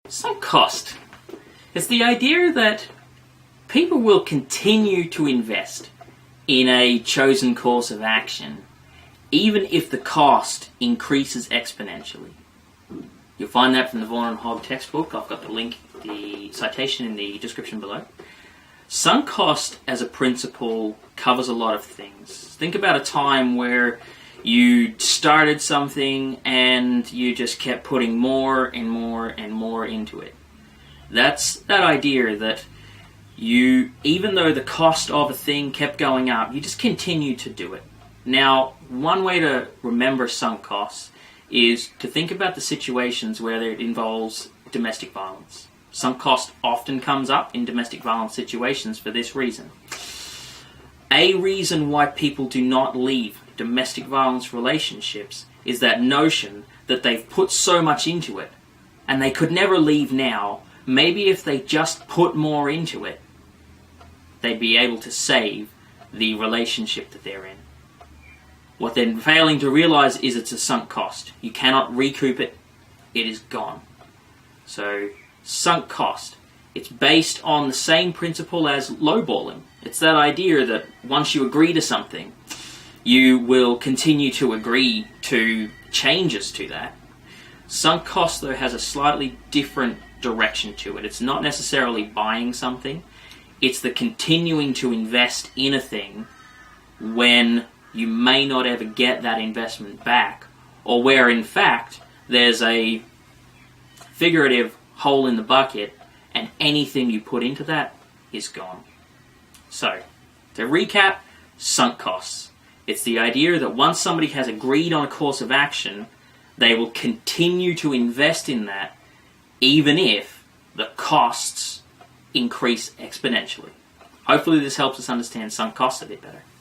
Sunk cost. It's the idea that people will continue to invest in a chosen course of action even if the cost increases exponentially. You'll find that from the Vaughan and Hogg textbook. I've got the citation in the description below. Sunk cost as a principle covers a lot of things. Think about a time where you started something and you just kept putting more and more and more into it. That's that idea that even though the cost of a thing kept going up, you just continued to do it. Now, one way to remember sunk costs is to think about the situations where it involves domestic violence. Sunk cost often comes up in domestic violence situations for this reason. A reason why people do not leave domestic violence relationships is that notion that they've put so much into it and they could never leave now. Maybe if they just put more into it, they'd be able to save the relationship that they're in. What they're failing to realize is it's a sunk cost. You cannot recoup it. It is gone. So, sunk cost. It's based on the same principle as lowballing. It's that idea that once you agree to something, you will continue to agree to changes to that. Sunk cost, though, has a slightly different direction to it. It's not necessarily buying something. It's the continuing to invest in a thing when you may not ever get that investment back, or where in fact there's a figurative hole in the bucket and anything you put into that is gone. So, to recap, sunk costs. It's the idea that once somebody has agreed on a course of action, they will continue to invest in that even if the costs increase exponentially. Hopefully this helps us understand sunk costs a bit better.